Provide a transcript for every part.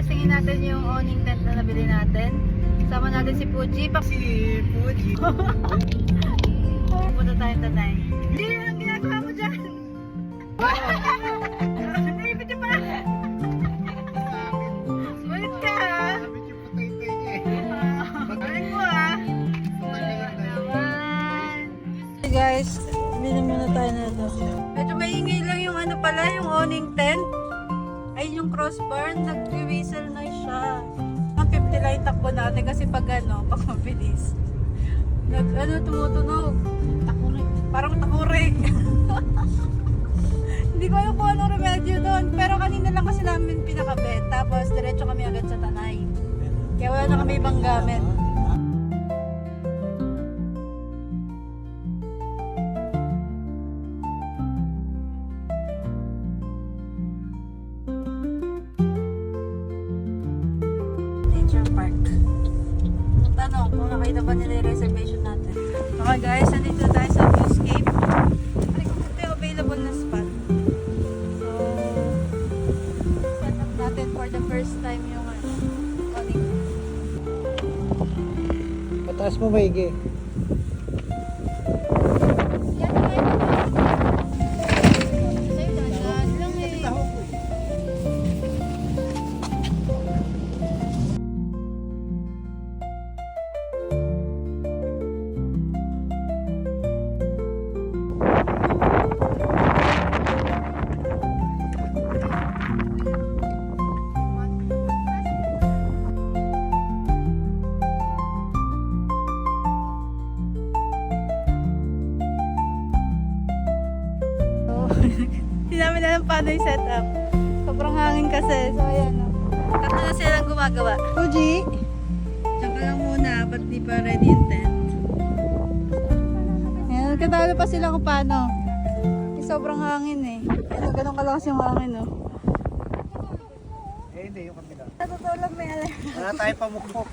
testingin natin yung awning tent na nabili natin. Sama natin si Fuji. Punta tayo tatay. Hindi, ang ginagawa mo dyan? Naipit ka pa! Ulit ka ha! Balik mo ha! Hey guys, bili muna tayo na ito. Medyo maingay lang yung ano pala, yung awning tent. Ay yung crossbar, nag-whistle na siya. Ang 50 lang yung takbo natin kasi pag mabilis. Tumutunog. Takurig. Parang takurig. Hindi ko alam kung anong remedyo doon. Pero kanina lang kasi namin pinakabit. Tapos diretso kami agad sa Tanay. Kaya wala na kami ibang gamit. Nature Park. Tanong kung nakita ba nila yung reservation natin. Okay guys, nandito tayo sa Viewscape. Ay, kung ito yung available na spot. So, set up natin for the first time yung awning. Pataas mo maigi. Hindi namin alam paano yung setup. Sobrang hangin kasi. So ayan o. Tatlo na silang gumagawa. Fuji! Diyan ka lang muna. Ba't di pa ready yung tent? Ayan, nagkatalo pa sila kung paano. Kasi sobrang hangin eh. Ayan, ganun kalakas yung hangin o. Eh, hindi, yung kabila. Sa totoo lang may alam. Wala tayo pamukpok.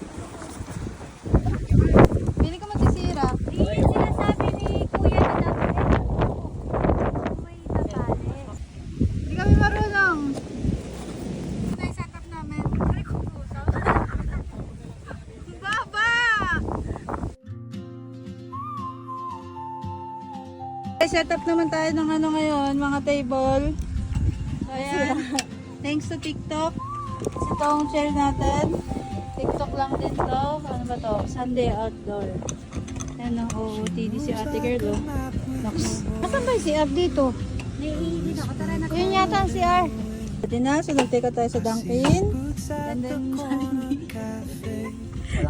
Pili ko masisira. Hindi sinasabi ni Kuya na dapat may tatali. Hindi kami marunong. Ito yung setup namin. Ay, kukusa. Baba! Setup naman tayo ng ano ngayon, mga table. So, ayan. Thanks to TikTok. Ito ang chair natin. TikTok lang din to. Ano ba to? Sunday outdoor. Ayan o, OOTD si ate girl o. Nox. Nasaan ba yung CR dito? Naiihi ako. Tara na. Yun yata ang CR. Pwede na, so nagteka tayo sa Dunkin. And then,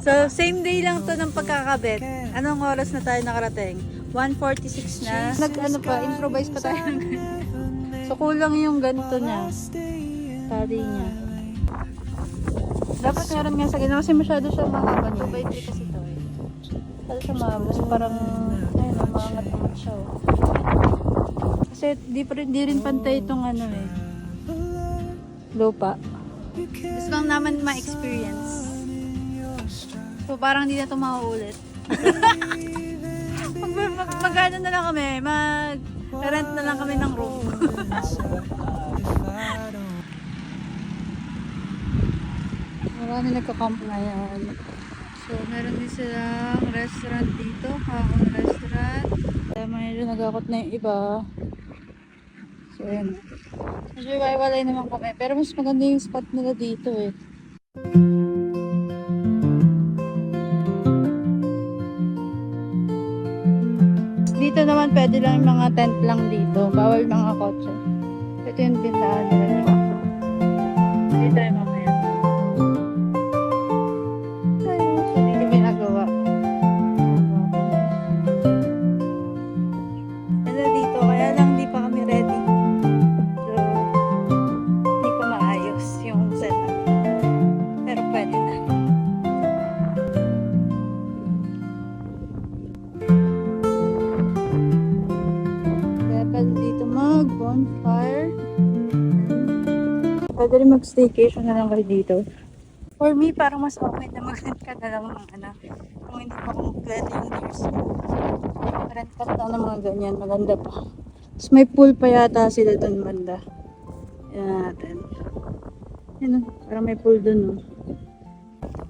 so same day lang to ng pagkakabit. Anong oras na tayo nakarating? 1:46 na. Improvise pa tayo. So kulang yung ganito niya. Tali niya. Dapat meron nga sa ginawa kasi masyado siya mahaba. 2x3 kasi ito eh. Masyado siya mahaba. So parang, ayun, maangat-angat siya oh. Kasi di rin pantay itong ano eh. Lupa. Gusto lang naman ma-experience. So parang hindi na ito mauulit. Mag-ano na lang kami, mag-rent na lang kami ng room. Marami nagka-camp ngayon. So meron din silang restaurant dito, Hakon Restaurant. Kaya medyo nagakot na yung iba. So yun. Medyo iwalay naman kami, pero mas maganda yung spot nila dito eh. Dito naman pwede lang yung mga tent lang dito. Bawal mga kotse. Ito yung tindahan nila. Dito yung mamaya. Ayun, so dito may nagawa. Kaya dito, kaya lang di pa kami ready. So, hindi pa maayos yung setup. Pero pwede na. Dito mag-bonfire. Pwede rin mag-staycation na lang kayo dito. For me, parang mas okay na mag-rent ka na lang ng ano. Kung hindi pa ako mag-rent yung years ko. Rent ka lang ng mga ganyan. Maganda pa. Tapos may pool pa yata sila doon banda. Yan natin. Yan o, parang may pool dun o.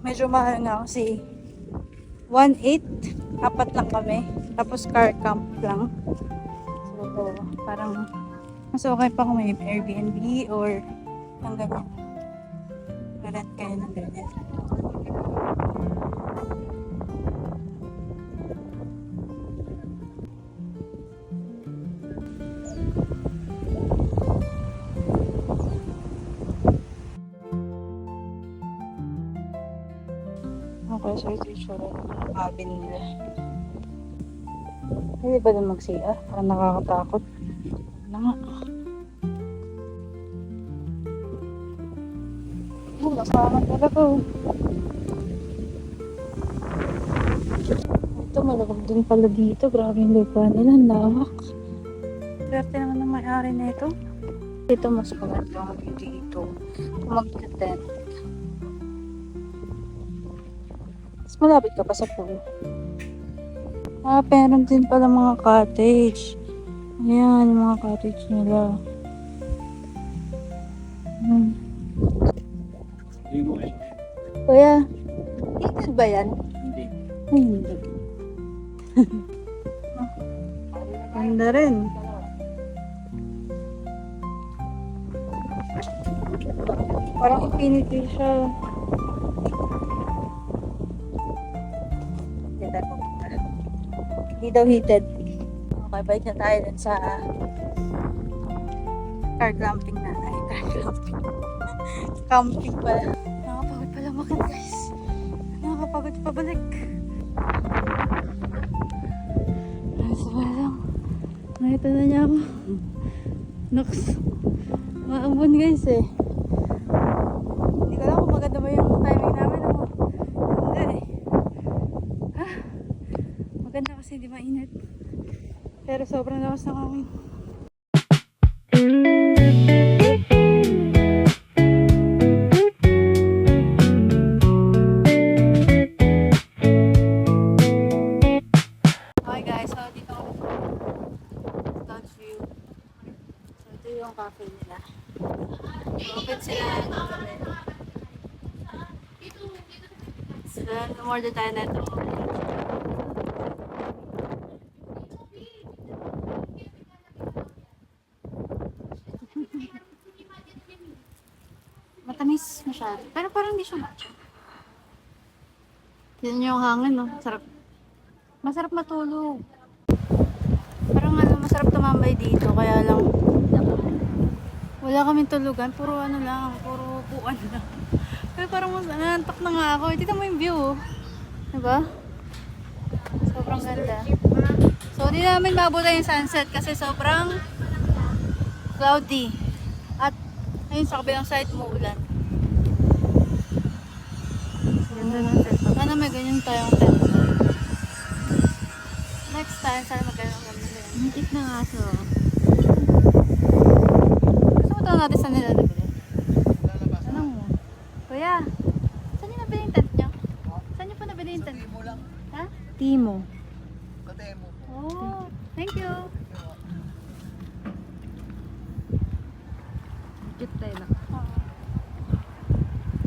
Medyo mahal nga kasi 1.8, apat lang kami. Tapos car camp lang. So, parang mas okay pa kung may Airbnb or ang ganyan. Garant kayo ng ganyan. Okay, so ito yung sure ng cabin nila. Hindi ba doon mag-CR? Parang nakakatakot. Wala nga. Oh, lasangan talaga oh. Ito, malabag din pala dito. Grabe yung lupa nila. Ang lawak. Swerte naman ng may-ari na ito. Dito mas maganda ang dito. Mag-tent. Mas malapit ka pa sa pool. Ah, meron din pala mga cottage. Ayan, yung mga cottage nila. Kuya, heated ba yan? Hindi. Ay, hindi. Ganda rin. Parang infinity siya. Hindi daw heated. Okay, balik na tayo dun sa car glamping na. Ay, car glamping. Camping pala. Nakakapagod pala makan, guys. Nakakapagod pabalik. Ay, sabay lang. Nakita na niya ako. Nox. Maambon, guys, eh. Hindi ko alam kung maganda ba yung timing namin. Maganda, eh. Ha? Maganda kasi hindi mainit. Pero sobrang lakas ng hangin. Okay guys, so dito kami sa Dodge View. So ito yung cafe nila. Open sila ng gabi. So lumorder tayo na ito. Matamis masyado. Pero parang hindi siya matcha. Yan yung hangin, no? Sarap. Masarap matulog. Parang ano, masarap tumambay dito. Kaya lang, wala kaming tulugan. Puro ano lang, puro upuan lang. Pero parang nanantok na nga ako. Tita mo yung view, oh. Diba? Sobrang ganda. So, di namin mabuta yung sunset kasi sobrang cloudy. At, ayun sa kabilang side mo ulan. Ganda ng tent. Sana may ganyan tayong tent. Next time, sana magkaroon kami nila. Mitik na aso. Gusto mo tawag natin saan nila nabili? Ano mo? Kuya, saan niyo nabili yung tent niyo? Saan niyo po nabili yung tent? Mo lang. Ha? Timo. Katemo. Oh, thank you. Cute tayo na.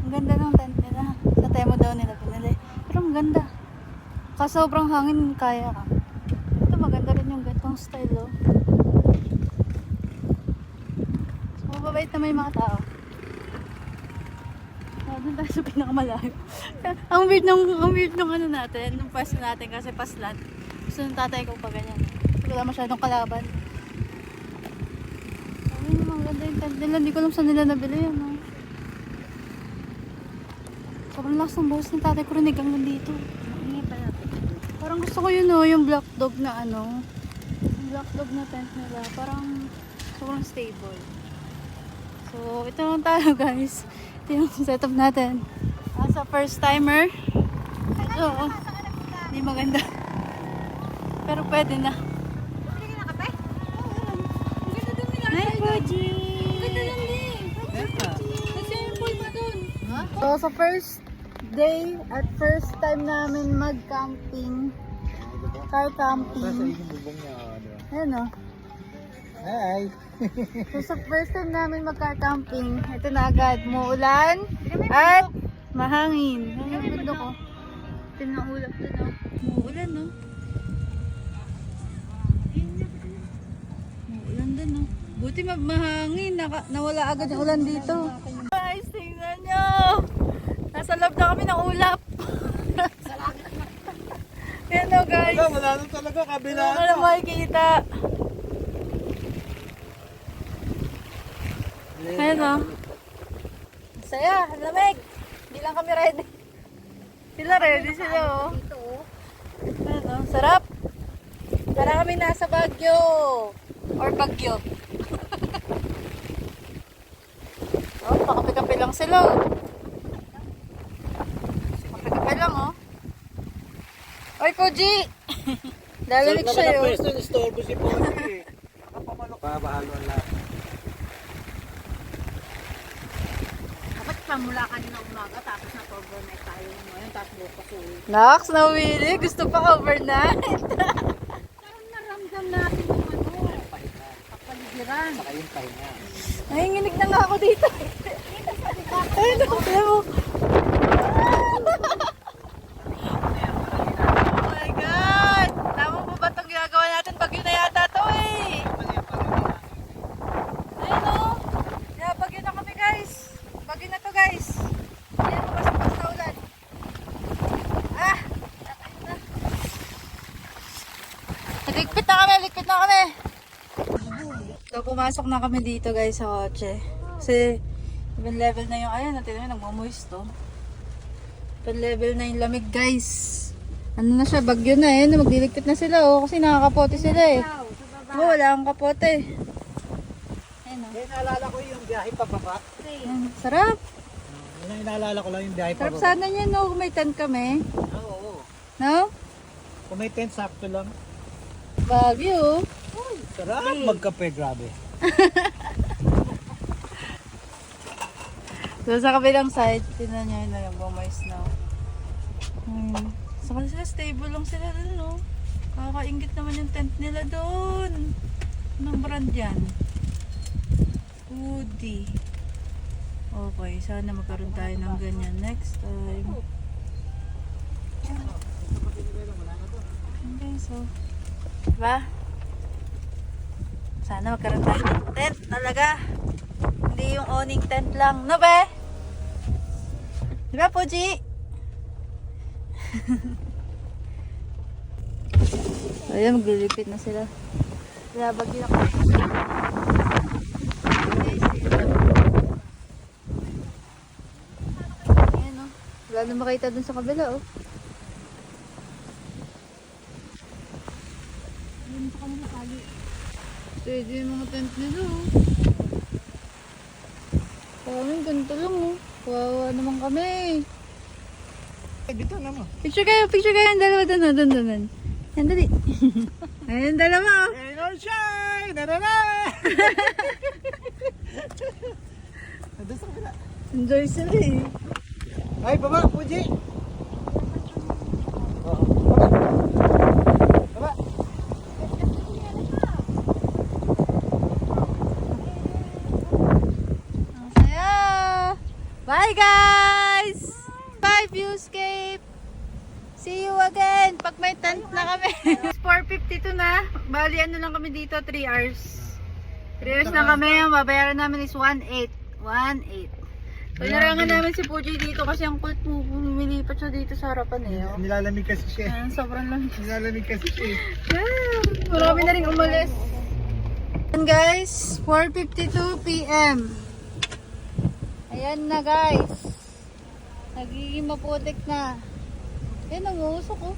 Ang ganda ng tent nila. Sa Temo daw nila pinili. Pero ang ganda. Kasi sobrang hangin, kaya ka. Ito maganda rin yung gantong style, oh. So, mababait naman yung mga tao. Doon tayo sa pinakamalayo. ang weird nung ano natin, nung pwesto natin kasi paslan. Gusto ng tatay ko pa ganyan. Wala masyadong kalaban. Ayun, ang ganda yung tent nila. Hindi ko alam saan nila nabili yan, oh. Sobrang lakas ng boses ng tatay ko, rinig hanggang dito. Hindi pala. Parang gusto ko yun, oh, yung black dog na ano. Yung black dog na tent nila. Parang sobrang stable. So, ito lang tayo, guys. Ito yung setup natin. As a first timer, ito, oh, hindi maganda. Pero pwede na. Bili ka na kape? Ang ganda dun nila. Hi, Fuji! Ang ganda dun din. Kasi yung pool pa dun. So, sa first day at first time namin mag-camping. Car camping. Bubong niya. Ayan, oh. Hi. So sa first time namin magka-camping, ito na agad, muulan at mahangin. Ano yung bundok ko? Ito na ulap doon, no? Muulan, no? Muulan din, no? Buti mahangin, nawala agad yung ulan dito. Guys, tingnan nyo! Nasa loob na kami ng ulap. Yan, no, guys. Wala na talaga, kabila. Wala na makikita. Ayan, no? Saya, lamig. Hindi lang kami ready. Sila ready sila, oh. Ayan, no? Sarap. Para kami nasa Baguio. Or Baguio. Oh, pakape-kape lang sila, oh. Kape-kape lang, oh. Oy, Puji! Lalamig siya, oh. Pwesto, nistorbo si Puji. Nakapamalok. Babahalo ang lahat. Dapat pamula kanina umaga, tapos na-overnight tayo ngayon, tapos bukas uwi. Nax, nawili. Gusto pa overnight. Parang naramdam natin yung kapaligiran. Saka yung pahinga. Nanginginig na nga ako dito. Ayun, alam mo. Oh my God! Tama po ba itong ginagawa natin? Bagyo na yata ito, eh. Ayun, oh. Yeah, bagyo na kami, guys. Bagyo na to, guys. Ayan, bukas-bukas na ulan. Ah! Ligpit na kami, ligpit na kami. So, pumasok na kami dito, guys, sa kotse. Kasi, even level na yung, ayan, natin namin, nagmamoist to. Even level na yung lamig, guys. Ano na siya, bagyo na, eh. Magliligpit na sila, oh. Kasi nakakapote sila, eh. Oh, wala akong kapote. Ayun, oh. Kaya naalala ko yung biyahe pababa. Ayun, sarap. Yun ang inaalala ko lang yung biyahe Sarap pababa. sana niya, no, kung may tent kami. Oo. No? Kung may tent, sakto lang. Bagyo. Sarap magkape, grabe. So, sa kabilang side, tinan nyo yun na yung bumoys na. Saka sila, stable lang sila dun, no? Kakaingit naman yung tent nila dun. Anong brand yan? Woody. Okay, sana magkaroon tayo ng ganyan next time. Okay, so, diba? Sana magkaroon tayo ng tent talaga. Hindi yung owning tent lang. No, be? Diba, Puji? Ayan, maglilipit na sila. Kaya bagyo na kami. Ayan, oh. Wala na makita dun sa kabila, oh. Pwede yung mga tent nila, oh. Kami, ganito lang, oh. Kawawa naman kami. Dito naman. Picture kayo, ang dalawa doon. Yan, dali. Ayun, dalawa, oh. Hey, no shy! Narara! Nandun sa kabila. Enjoy sila, eh. Ay, baba, Puji! Oo, baba. Baba. Ang saya! Bye, guys! Bye, Viewscape! See you again pag may tent na kami. 4:52 na. Bali, ano lang kami dito, 3 hours. 3 hours na kami. Ang babayaran namin is 1.8. 1.8. So, narangan namin si Puji dito kasi ang kulit mo, lumilipat siya dito sa harapan, eh. Oh. Nilalamig kasi siya. Ayan, sobrang lang. Nilalamig kasi siya. Yeah, marami na rin umalis. And guys, 4:52 PM. Ayan na, guys. Nagiging maputik na. Ayan, nanguusok, oh.